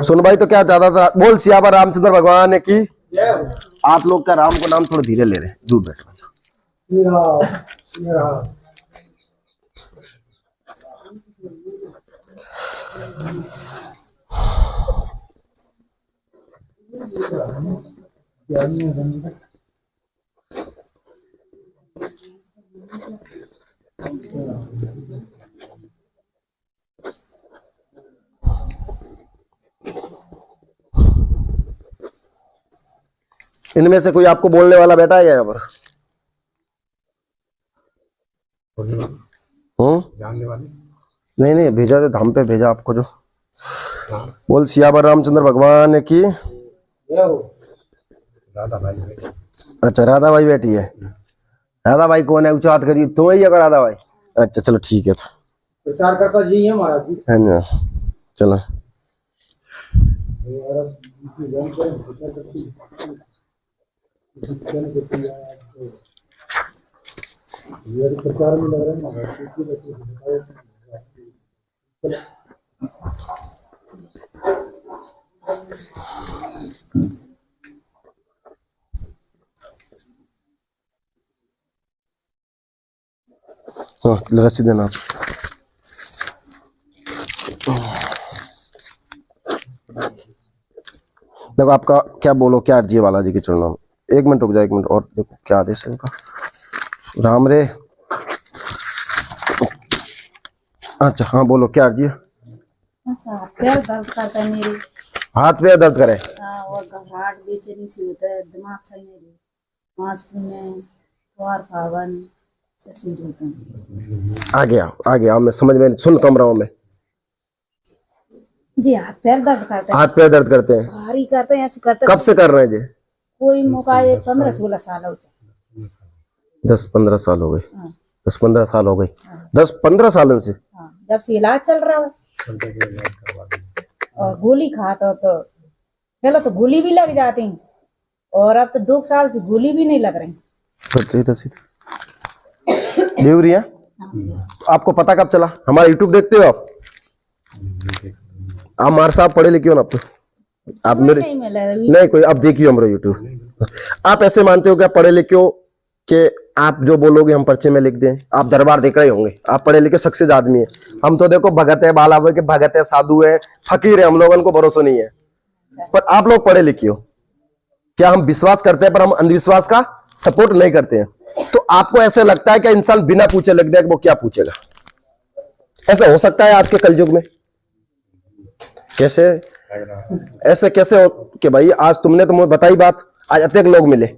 सुन भाई, तो क्या चाहता था? बोल सियावर रामचंद्र भगवान की। आप लोग का राम को नाम थोड़ा धीरे ले रहे, दूर बैठ भाई। इनमें से कोई आपको बोलने वाला बैठा है यहाँ पर? जानने वाले? नहीं नहीं, भेजा तो धाम पे भेजा आपको जो। बोल सियावर रामचंद्र भगवान की। राधा भाई। अच्छा, राधा भाई बैठी है। राधा भाई कौन है? उचात करिए, तुम ही अगर राधा भाई। अच्छा चलो ठीक है, तो प्रचार करता जी है महाराज जी, है ना। चलो प्रचार में लग रहे हैं। हाँ, रस्सी देना आप। देखो आपका क्या बोलो, क्या अर्जी है बालाजी के चरणों में? एक मिनट रुक जाओ, एक मिनट और। देखो क्या आदेश है इनका। राम रे। अच्छा हाँ बोलो, क्या अर्जी है? पैर दर्द करता है मेरे। हाथ पैर दर्द करे? और घबराहट बेचैनी सी होता है, दिमाग सही नहीं रही, पाँच पुण्य द्वार पावन तस्वीर होता है। आ गया मैं समझ में, सुन कम रहा हूँ मैं। जी हाथ पैर दर्द करता है। हाथ पैर दर्द करते हैं? भारी करते हैं, ऐसे करते। कब से कर रहे हैं जी? कोई मौका 15-16 साल हो जाए। 10-15 साल हो गए? हाँ। 10-15 साल हो गए? 10-15 सालों से? हाँ, जब से इलाज चल रहा है। और गोली खाता तो पहले तो गोली भी लग जाती, और अब तो 2 साल से गोली भी नहीं लग रही। देवरिया। आपको पता कब चला? हमारा यूट्यूब देखते हो आप? आप मार साहब पढ़े लिखे हो ना? आप तो आप मेरे नहीं कोई, अब देखियो हमारा यूट्यूब। आप ऐसे मानते हो क्या पढ़े लिखे हो कि आप जो बोलोगे हम पर्चे में लिख दें? आप दरबार देख रहे होंगे, आप पढ़े लिखे सक्सेस आदमी है। हम तो देखो भगत है, बाला के भगत है, साधु है, फकीर है, हम लोगों को भरोसा नहीं है। पर आप लोग पढ़े लिखे हो क्या? हम विश्वास करते हैं, पर हम अंधविश्वास का सपोर्ट नहीं करते हैं। तो आपको ऐसे लगता है कि इंसान बिना पूछे लिख दे, वो क्या पूछेगा? ऐसा हो सकता है आज के कलयुग में? कैसे ऐसे कैसे हो कि भाई आज तुमने तो मुझे बताई बात, आज अत्यक लोग मिले,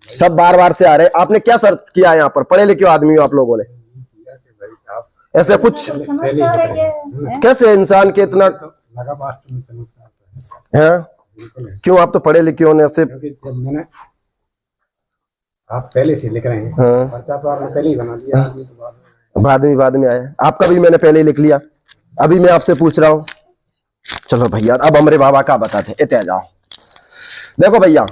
सब बार बार से आ रहे। आपने क्या शर्त किया यहाँ पर? पढ़े लिखे आदमी हो आप लोगों ने, ऐसे कुछ कैसे इंसान के इतना है? क्यों? आप तो पढ़े लिखे होने से आप पहले से लिख रहे हैं। हाँ। पर्चा तो आपने पहले ही बना दिया। बाद में आया। आपका भी मैंने पहले ही लिख लिया, अभी मैं आपसे पूछ रहा हूँ। चलो भैया, अब हमारे बाबा का बताते, इतने जाओ। देखो भैया,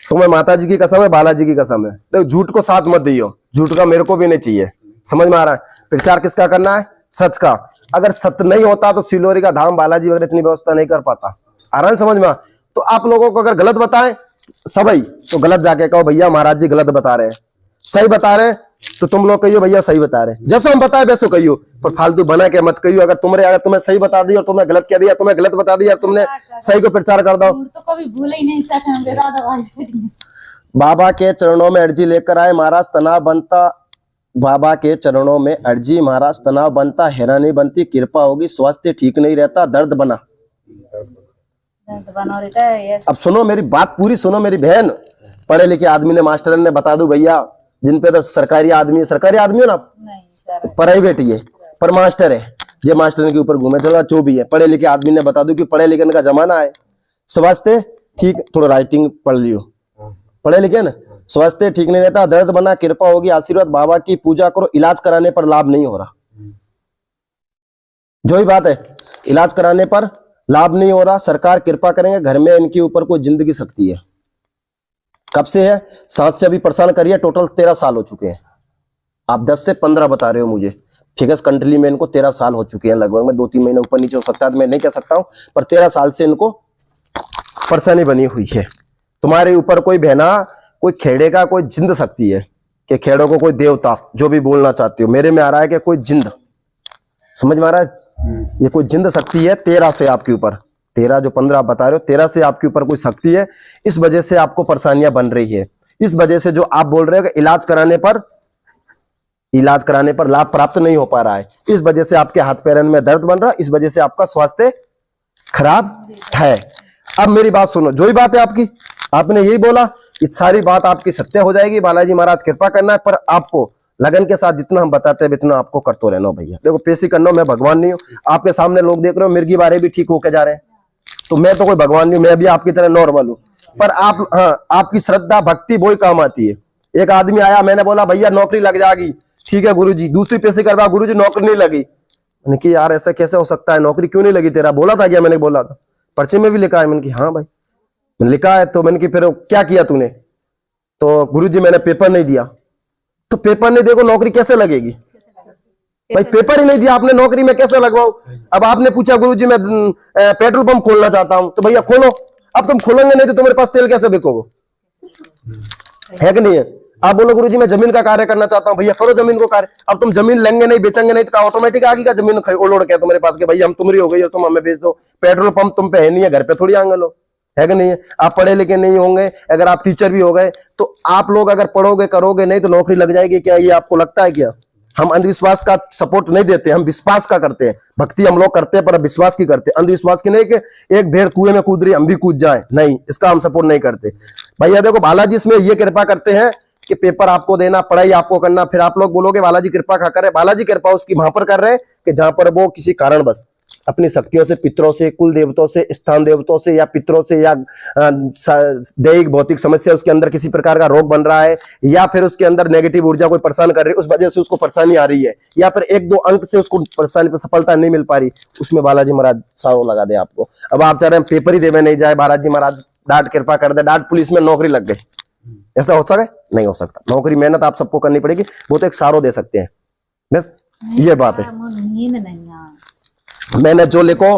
तुम्हें माता जी की कसम है, बालाजी की कसम है, तो झूठ को साथ मत दियो। झूठ का मेरे को भी नहीं चाहिए, समझ में आ रहा है? प्रचार किसका करना है? सच का। अगर सत्य नहीं होता तो सिलोरी का धाम बालाजी वगैरह इतनी व्यवस्था नहीं कर पाता। आ रहा है समझ में? तो आप लोगों को अगर गलत बताएं सभी, तो गलत जाके कहो भैया महाराज जी गलत बता रहे हैं। सही बता रहे हैं तो तुम लोग कहियो भैया सही बता रहे हैं, जैसे हम बताए वैसे कहियो, पर फालतू बना के मत कहियो। अगर तुम्हें सही बता दिया और तुमने गलत कह दिया, तुम्हें गलत बता दिया, तुमने सही को प्रचार कर दो। तो कभी भूल ही नहीं सकते। बाबा के चरणों में अर्जी लेकर आए महाराज, तनाव बनता। बाबा के चरणों में अर्जी महाराज, तनाव बनता, हैरानी बनती, कृपा होगी, स्वास्थ्य ठीक नहीं रहता, दर्द बना। अब सुनो मेरी बात पूरी सुनो मेरी बहन। पढ़े लिखे आदमी ने, मास्टर ने बता दू भैया, जिन पे तो सरकारी आदमी है ना, प्राइवेट ही है पर मास्टर है, जे मास्टर के ऊपर घूमे चलो जो भी है। पढ़े लिखे आदमी ने बता दू कि पढ़े लिखने का जमाना है, स्वास्थ्य ठीक, थोड़ा राइटिंग पढ़ लियो, पढ़े लिखे ना, स्वास्थ्य ठीक नहीं रहता, दर्द बना, कृपा होगी, आशीर्वाद, बाबा की पूजा करो, इलाज कराने पर लाभ नहीं हो रहा। जो ही बात है, इलाज कराने पर लाभ नहीं हो रहा, सरकार कृपा करेंगे, घर में इनके ऊपर कोई जिंदगी सकती है। कब से है? 7 से अभी परेशान करिए, टोटल 13 साल हो चुके हैं। आप 10 से 15 बता रहे हो मुझे, ठीक है, इस कंट्री में इनको 13 साल हो चुके हैं लगभग, मैं 2-3 महीने ऊपर नीचे हो सकता है, मैं नहीं कह सकता हूँ, पर 13 साल से इनको परेशानी बनी हुई है। तुम्हारे ऊपर कोई बहना, कोई खेड़े का कोई जिंद शक्ति है, कि खेड़ों को कोई देवता, जो भी बोलना चाहती हो, मेरे में आ रहा है कि कोई जिंद, समझ में आ रहा है, ये कोई जिंद शक्ति है 13 से आपके ऊपर, 13 जो 15 आप बता रहे हो, 13 से आपके ऊपर कोई शक्ति है, इस वजह से आपको परेशानियां बन रही है। इस वजह से जो आप बोल रहे हो कि इलाज कराने पर लाभ प्राप्त नहीं हो पा रहा है, इस वजह से आपके हाथ पैरों में दर्द बन रहा है, इस वजह से आपका स्वास्थ्य खराब है। अब मेरी बात सुनो, जो ही बात है आपकी, आपने यही बोला, ये सारी बात आपकी सत्य हो जाएगी, बालाजी महाराज कृपा करना है, पर आपको लगन के साथ जितना हम बताते हैं इतना आपको करते रहना भैया। देखो पेशी करना, मैं भगवान नहीं हूँ, आपके सामने लोग देख रहे हो मिर्गी बारे भी ठीक होके जा रहे हैं, तो मैं तो कोई भगवान नहीं हूँ, मैं भी आपकी तरह नॉर्मल हूँ, पर आप, हाँ, आपकी श्रद्धा भक्ति वही काम आती है। एक आदमी आया, मैंने बोला भैया नौकरी लग जाएगी, ठीक है गुरुजी, दूसरी पेशी करवा, गुरुजी नौकरी नहीं लगी। मैंने कि यार ऐसा कैसे हो सकता है, नौकरी क्यों नहीं लगी तेरा, बोला था क्या, मैंने बोला था, पर्चे में भी लिखा है, मैंने कि हाँ भाई मैंने लिखा है, तो मैंने कि फिर क्या किया तूने, तो गुरुजी मैंने पेपर नहीं दिया। तो पेपर नहीं देखो नौकरी कैसे लगेगी भाई, पेपर ही नहीं दिया आपने, नौकरी में कैसे लगवाओ। अब आपने पूछा गुरुजी मैं पेट्रोल पंप खोलना चाहता हूं, तो भैया खोलो, अब तुम खोलोगे नहीं तो तुम्हारे पास तेल कैसे बिकोगे, है कि नहीं है। आप बोलो गुरुजी मैं जमीन का कार्य करना चाहता हूँ, भैया करो जमीन को कार्य, अब तुम जमीन लेंगे नहीं, बेचेंगे नहीं तो ऑटोमेटिक आगे का जमीन उलोड़ के तुम्हारे पास के भैया हम तुम्हारी हो गई हो, तुम हमें बेच दो, पेट्रोल पंप तुम पे है नहीं है, घर पे थोड़ी आएंगे लोग, है कि नहीं है। आप पढ़े लिखे नहीं होंगे, अगर आप टीचर भी हो गए, तो आप लोग अगर पढ़ोगे करोगे नहीं तो नौकरी लग जाएगी क्या, ये आपको लगता है क्या। हम अंधविश्वास का सपोर्ट नहीं देते, हम विश्वास का करते हैं, भक्ति हम लोग करते हैं पर विश्वास की करते हैं, अंधविश्वास की नहीं कि एक भेड़ कुएं में कूद रही हम भी कूद जाए, नहीं, इसका हम सपोर्ट नहीं करते भैया। देखो बालाजी इसमें ये कृपा करते हैं कि पेपर आपको देना, पढ़ाई आपको करना, फिर आप लोग बोलोगे बालाजी कृपा का करे, बालाजी कृपा उसकी वहां पर कर रहे हैं कि जहां पर वो किसी कारण बस अपनी शक्तियों से, पितरों से, कुल देवताओं से, स्थान देवताओं से, या पितरों से, या दैहिक भौतिक समस्या, उसके अंदर किसी प्रकार का रोग बन रहा है, या फिर उसके अंदर नेगेटिव ऊर्जा कोई परेशान कर रही है, उस वजह से उसको परेशानी आ रही है, या फिर 1-2 अंक से उसको परेशानी पर सफलता नहीं मिल पा रही, उसमें बालाजी महाराज साव लगा दे आपको। अब आप चाह रहे हैं पेपर ही देवे नहीं जाए, बालाजी महाराज डांट कृपा कर दे, डांट पुलिस में नौकरी लग गई, ऐसा हो सकता है, नहीं हो सकता। नौकरी मेहनत आप सबको करनी पड़ेगी, वो तो एक सारो दे सकते हैं, बस ये बात है। मैंने जो लिखो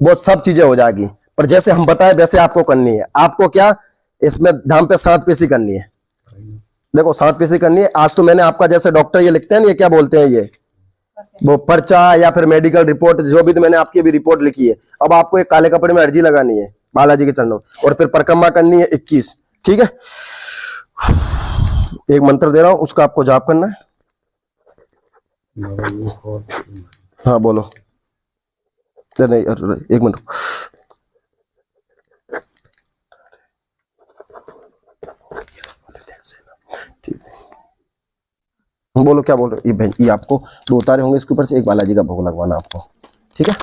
वो सब चीजें हो जाएगी, पर जैसे हम बताए वैसे आपको करनी है। आपको क्या इसमें धाम पे 7 पेशी करनी है, देखो 7 पेशी करनी है। आज तो मैंने आपका जैसे डॉक्टर ये लिखते हैं ना, ये क्या बोलते हैं, ये वो पर्चा या फिर मेडिकल रिपोर्ट, जो भी, तो मैंने आपकी भी रिपोर्ट लिखी है। अब आपको एक काले कपड़े में अर्जी लगानी है बालाजी के चरणों, और फिर परिक्रमा करनी है 21, ठीक है। एक मंत्र दे रहा हूं, उसका आपको जाप करना है। हाँ बोलो, नहीं एक मिनट, बोलो क्या बोल रहे हो। ये आपको 2 उतारे होंगे इसके ऊपर से, एक बालाजी का भोग लगवाना आपको, ठीक है।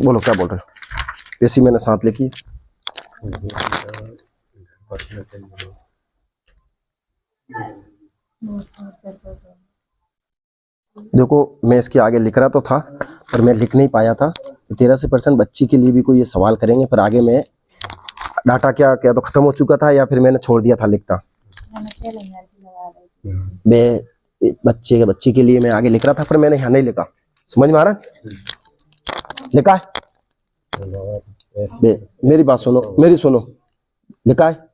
बोलो क्या बोल रहे हो। पेशी मैंने 7 लिखी है। देखो मैं इसके आगे लिख रहा तो था, पर मैं लिख नहीं पाया था। 13% बच्ची के लिए भी कोई ये सवाल करेंगे, पर आगे मैं डाटा क्या तो खत्म हो चुका था, या फिर मैंने छोड़ दिया था लिखता। मैं बच्ची के लिए मैं आगे लिख रहा था, पर मैंने यहाँ नहीं लिखा, समझ में आ रहा है। लिखा है, मेरी बात सुनो, मेरी सुनो, लिखा है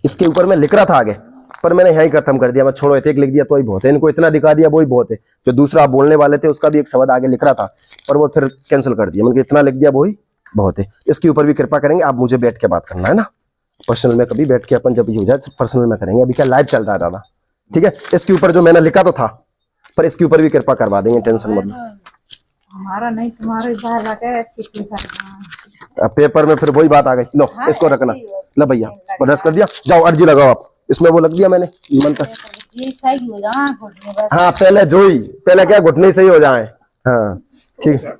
इसके ऊपर मैं लिख रहा था आगे, पर मैंने यहीं खत्म कर दिया। मैं छोड़ो, एक लिख दिया तो ही बहुत है, इनको इतना दिखा दिया वो ही बहुत है। जो दूसरा आप बोलने वाले थे उसका भी एक शब्द आगे लिख रहा था, पर वो फिर कैंसिल कर दिया, मैंने इतना लिख दिया वो ही बहुत है। इसके ऊपर भी कृपा करेंगे, आप मुझे बैठ के बात करना है ना, पर्सनल में कभी बैठ के अपन जब हो जाए पर्सनल में करेंगे, अभी क्या लाइव चल रहा है दादा, ठीक है। इसके ऊपर जो मैंने लिखा तो था, पर इसके ऊपर भी कृपा करवा देंगे, टेंशन मत लो। हमारा नहीं तुम्हारे चिट्ठी करना, पेपर में फिर वही बात आ गई। लो इसको रखना, लो भैया बर्दाश्त कर दिया, जाओ अर्जी लगाओ आप, इसमें वो लग दिया मैंने मंत्र। सही हो जाए, हाँ पहले जो ही, पहले क्या घुटने सही हो जाए, हाँ ठीक है।